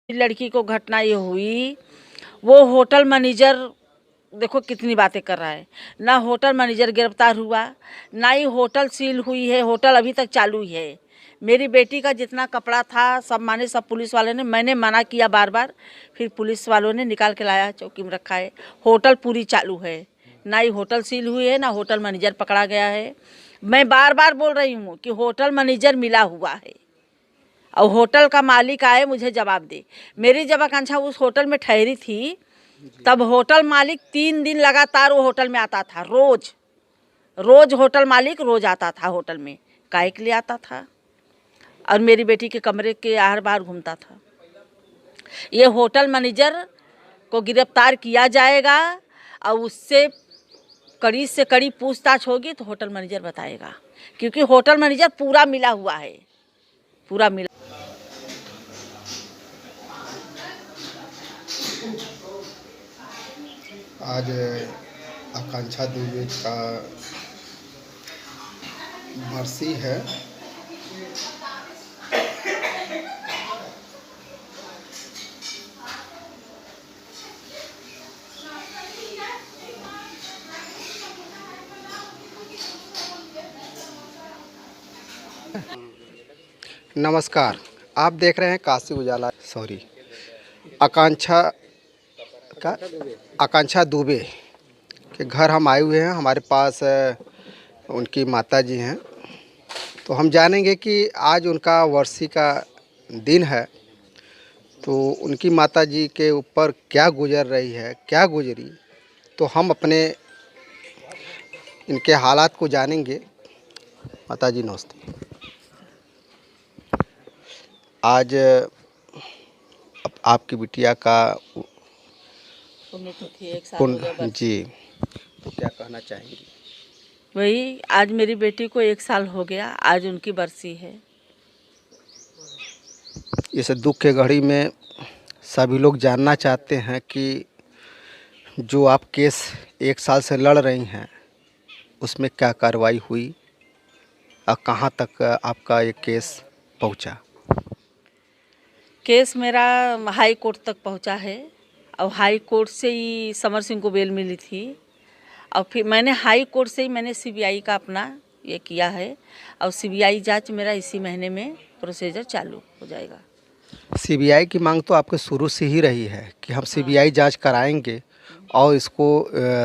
लड़की को घटना ये हुई, वो होटल मैनेजर देखो कितनी बातें कर रहा है। ना होटल मैनेजर गिरफ्तार हुआ, ना ही होटल सील हुई है, होटल अभी तक चालू ही है। मेरी बेटी का जितना कपड़ा था सब पुलिस वालों ने, मैंने मना किया बार बार, फिर पुलिस वालों ने निकाल के लाया, चौकी में रखा है। होटल पूरी चालू है, ना ही होटल सील हुई है, ना होटल मैनेजर पकड़ा गया है। मैं बार बार बोल रही हूँ कि होटल मैनेजर मिला हुआ है और होटल का मालिक आए मुझे जवाब दे। मेरी जब आकांक्षा उस होटल में ठहरी थी तब होटल मालिक 3 दिन लगातार वो होटल में आता था। रोज रोज होटल मालिक रोज आता था होटल में। काहे के लिए आता था? और मेरी बेटी के कमरे के आहर बाहर घूमता था। ये होटल मैनेजर को गिरफ्तार किया जाएगा और उससे कड़ी से कड़ी पूछताछ होगी तो होटल मैनेजर बताएगा, क्योंकि होटल मैनेजर पूरा मिला हुआ है, पूरा मिला। आज आकांक्षा दुबे का बरसी है। नमस्कार, आप देख रहे हैं काशी उजाला। आकांक्षा आकांक्षा दुबे के घर हम आए हुए हैं। हमारे पास उनकी माताजी हैं, तो हम जानेंगे कि आज उनका वर्सी का दिन है, तो उनकी माताजी के ऊपर क्या गुजर रही है, क्या गुजरी, तो हम अपने इनके हालात को जानेंगे। माताजी नमस्ते। आज आपकी बिटिया का पुण्यतिथि 1 साल हो गया बरसी। जी, तो क्या कहना चाहेंगी? वही आज मेरी बेटी को 1 साल हो गया, आज उनकी बरसी है। इस दुख के घड़ी में सभी लोग जानना चाहते हैं कि जो आप केस 1 साल से लड़ रही हैं उसमें क्या कार्रवाई हुई और कहाँ तक आपका ये केस पहुंचा? केस मेरा हाई कोर्ट तक पहुंचा है और हाई कोर्ट से ही समर सिंह को बेल मिली थी और फिर मैंने हाई कोर्ट से ही मैंने सीबीआई का अपना ये किया है और सीबीआई जांच मेरा इसी महीने में प्रोसीजर चालू हो जाएगा। सीबीआई की मांग तो आपके शुरू से ही रही है कि हम सीबीआई जांच कराएंगे और इसको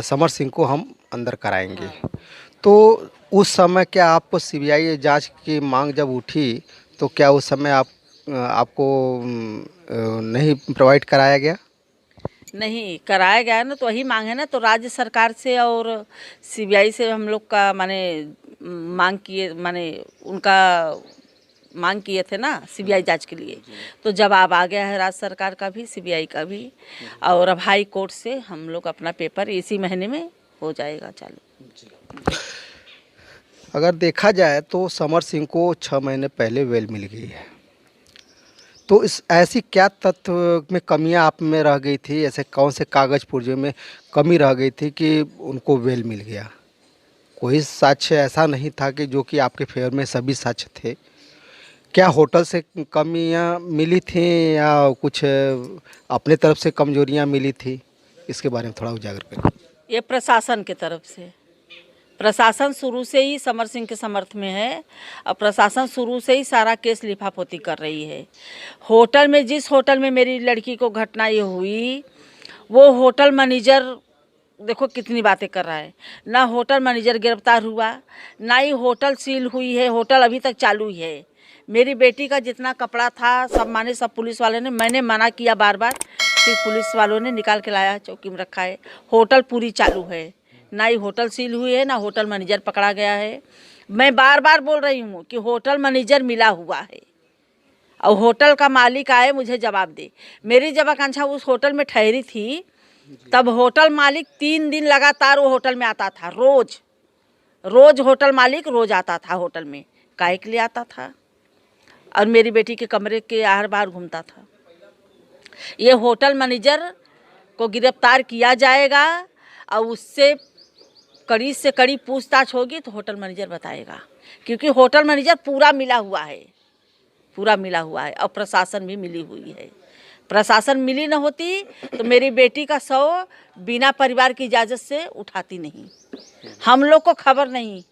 समर सिंह को हम अंदर कराएंगे। तो उस समय क्या आपको सीबीआई जांच की मांग जब उठी तो क्या उस समय आपको नहीं प्रोवाइड कराया गया? नहीं कराया गया ना, तो वही मांग है ना, तो राज्य सरकार से और सीबीआई से हम लोग का माने मांग किए, माने उनका मांग किए थे ना सीबीआई जांच के लिए। तो जवाब आ गया है राज्य सरकार का भी, सीबीआई का भी, और अब हाई कोर्ट से हम लोग अपना पेपर इसी महीने में हो जाएगा चालू। अगर देखा जाए तो समर सिंह को 6 महीने पहले बेल मिल गई है, तो इस ऐसी क्या तथ्य में कमियां आप में रह गई थी, ऐसे कौन से कागज पुर्जे में कमी रह गई थी कि उनको बेल मिल गया? कोई साक्ष्य ऐसा नहीं था कि जो कि आपके फेवर में सभी साक्ष्य थे? क्या होटल से कमियां मिली थी या कुछ अपने तरफ से कमजोरियां मिली थी? इसके बारे में थोड़ा उजागर करें। ये प्रशासन के तरफ से, प्रशासन शुरू से ही समर सिंह के समर्थ में है और प्रशासन शुरू से ही सारा केस लिफापोती कर रही है। होटल में, जिस होटल में मेरी लड़की को घटना ये हुई, वो होटल मैनेजर देखो कितनी बातें कर रहा है। ना होटल मैनेजर गिरफ्तार हुआ, ना ही होटल सील हुई है, होटल अभी तक चालू ही है। मेरी बेटी का जितना कपड़ा था सब पुलिस वालों ने, मैंने मना किया बार बार, फिर पुलिस वालों ने निकाल के लाया, चौकी में रखा है। होटल पूरी चालू है, ना ही होटल सील हुई है, ना होटल मैनेजर पकड़ा गया है। मैं बार बार बोल रही हूँ कि होटल मैनेजर मिला हुआ है और होटल का मालिक आए मुझे जवाब दे। मेरी जब आकांक्षा उस होटल में ठहरी थी तब होटल मालिक 3 दिन लगातार वो होटल में आता था। रोज रोज होटल मालिक रोज आता था होटल में। काहे के लिए आता था? और मेरी बेटी के कमरे के आहर बाहर घूमता था। ये होटल मैनेजर को गिरफ्तार किया जाएगा और उससे कड़ी से कड़ी पूछताछ होगी तो होटल मैनेजर बताएगा, क्योंकि होटल मैनेजर पूरा मिला हुआ है, पूरा मिला हुआ है और प्रशासन भी मिली हुई है। प्रशासन मिली न होती तो मेरी बेटी का शव बिना परिवार की इजाज़त से उठाती नहीं। हम लोग को खबर नहीं,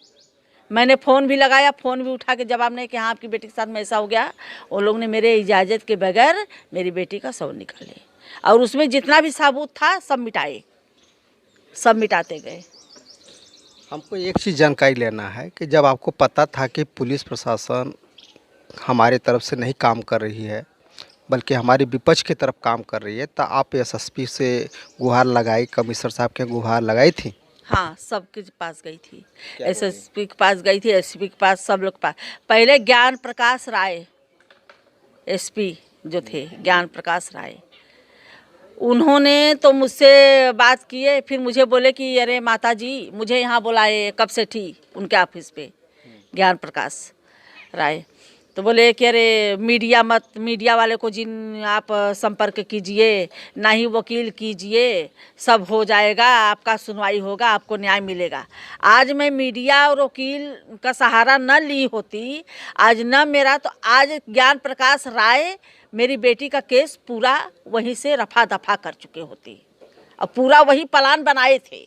मैंने फ़ोन भी लगाया, फ़ोन भी उठा के जवाब नहीं कि हाँ आपकी बेटी के साथ में ऐसा हो गया। वो लोग ने मेरे इजाज़त के बगैर मेरी बेटी का शव निकाले और उसमें जितना भी सबूत था सब मिटाए, सब मिटाते गए। हमको एक चीज़ जानकारी लेना है कि जब आपको पता था कि पुलिस प्रशासन हमारे तरफ से नहीं काम कर रही है बल्कि हमारी विपक्ष की तरफ काम कर रही है, तो आप एसएसपी से गुहार लगाई, कमिश्नर साहब के गुहार लगाई थी? हाँ, सबके पास गई थी, एसएसपी के पास गई थी, एसपी के पास, सब लोग के पास। पहले ज्ञान प्रकाश राय एसपी जो थे, ज्ञान प्रकाश राय, उन्होंने तो मुझसे बात किए, फिर मुझे बोले कि अरे माता जी मुझे यहाँ बुलाए कब से थी उनके ऑफिस पे ज्ञान प्रकाश राय। तो बोले कि अरे मीडिया वाले को जिन आप संपर्क कीजिए, ना ही वकील कीजिए, सब हो जाएगा, आपका सुनवाई होगा, आपको न्याय मिलेगा। आज मैं मीडिया और वकील का सहारा न ली होती, आज न मेरा, तो आज ज्ञान प्रकाश राय मेरी बेटी का केस पूरा वहीं से रफा दफा कर चुके होती और पूरा वही प्लान बनाए थे।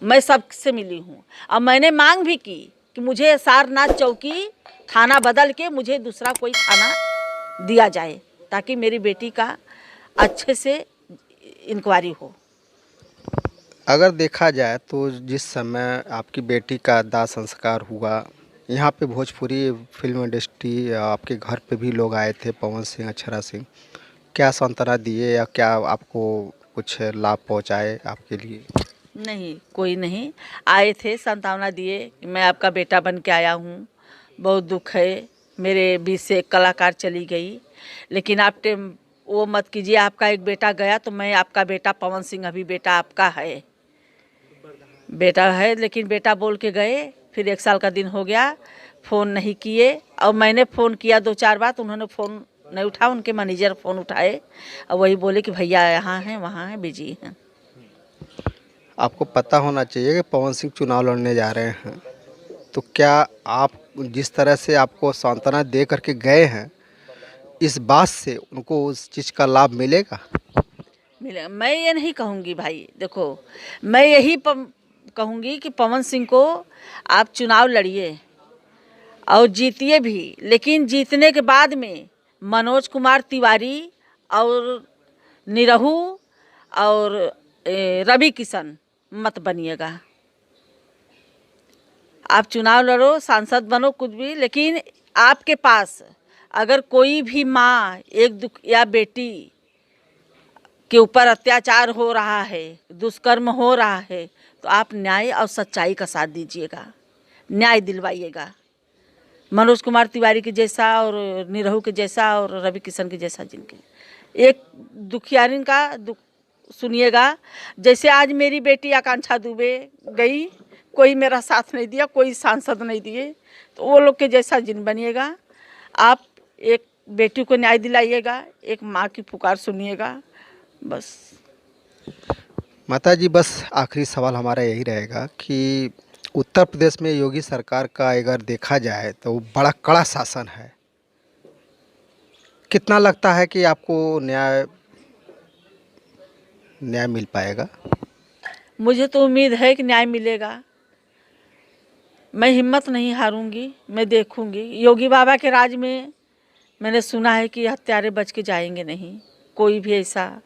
मैं सबसे मिली हूँ और मैंने मांग भी की कि मुझे सारनाथ चौकी थाना बदल के मुझे दूसरा कोई थाना दिया जाए ताकि मेरी बेटी का अच्छे से इंक्वायरी हो। अगर देखा जाए तो जिस समय आपकी बेटी का दाह संस्कार हुआ, यहाँ पे भोजपुरी फिल्म इंडस्ट्री आपके घर पे भी लोग आए थे, पवन सिंह, अक्षरा सिंह, क्या सांत्वना दिए या क्या आपको कुछ लाभ पहुँचाए आपके लिए? नहीं, कोई नहीं आए थे, सांत्वना दिए कि मैं आपका बेटा बन के आया हूँ, बहुत दुख है, मेरे बीच से एक कलाकार चली गई, लेकिन आप वो मत कीजिए, आपका एक बेटा गया तो मैं आपका बेटा पवन सिंह अभी बेटा आपका है, बेटा है, लेकिन बेटा बोल के गए, फिर 1 साल का दिन हो गया, फ़ोन नहीं किए और मैंने फ़ोन किया 2-4 बार, उन्होंने फ़ोन नहीं उठाया, उनके मैनेजर फ़ोन उठाए और वही बोले कि भैया यहाँ हैं, वहाँ हैं, बिजी हैं। आपको पता होना चाहिए कि पवन सिंह चुनाव लड़ने जा रहे हैं, तो क्या आप जिस तरह से आपको सांत्वना दे करके गए हैं, इस बात से उनको उस चीज़ का लाभ मिलेगा? मिले, मैं ये नहीं कहूँगी भाई, देखो मैं यही कहूँगी कि पवन सिंह को आप चुनाव लड़िए और जीतिए भी, लेकिन जीतने के बाद में मनोज कुमार तिवारी और निरहू और रवि किशन मत बनिएगा। आप चुनाव लड़ो, सांसद बनो, कुछ भी, लेकिन आपके पास अगर कोई भी माँ एक दुख या बेटी के ऊपर अत्याचार हो रहा है, दुष्कर्म हो रहा है, तो आप न्याय और सच्चाई का साथ दीजिएगा, न्याय दिलवाइएगा। मनोज कुमार तिवारी के जैसा और निरहू के जैसा और रवि किशन के जैसा, जिनके एक दुखियारिन का दुख सुनिएगा। जैसे आज मेरी बेटी आकांक्षा दुबे गई, कोई मेरा साथ नहीं दिया, कोई सांसद नहीं दिए, तो वो लोग के जैसा जिन बनिएगा। आप एक बेटी को न्याय दिलाइएगा, एक माँ की पुकार सुनिएगा, बस। माता जी, बस आखिरी सवाल हमारा यही रहेगा कि उत्तर प्रदेश में योगी सरकार का अगर देखा जाए तो वो बड़ा कड़ा शासन है, कितना लगता है कि आपको न्याय मिल पाएगा? मुझे तो उम्मीद है कि न्याय मिलेगा, मैं हिम्मत नहीं हारूंगी, मैं देखूंगी। योगी बाबा के राज में मैंने सुना है कि हत्यारे बच के जाएंगे नहीं, कोई भी ऐसा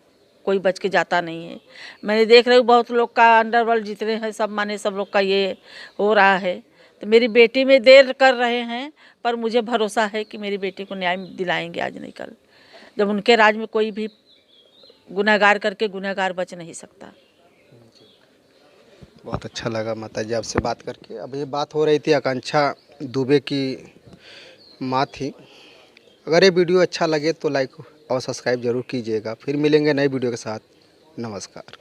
कोई बच के जाता नहीं है। मैंने देख रही हूँ बहुत लोग का अंडरवर्ल्ड जितने हैं सब माने सब लोग का ये हो रहा है, तो मेरी बेटी में देर कर रहे हैं, पर मुझे भरोसा है कि मेरी बेटी को न्याय दिलाएंगे आज नहीं कल। जब उनके राज में कोई भी गुनहगार करके गुनहगार बच नहीं सकता। बहुत अच्छा लगा माता जी आपसे बात करके। अब ये बात हो रही थी आकांक्षा दुबे की माँ थी। अगर ये वीडियो अच्छा लगे तो लाइक और सब्सक्राइब जरूर कीजिएगा। फिर मिलेंगे नए वीडियो के साथ। नमस्कार।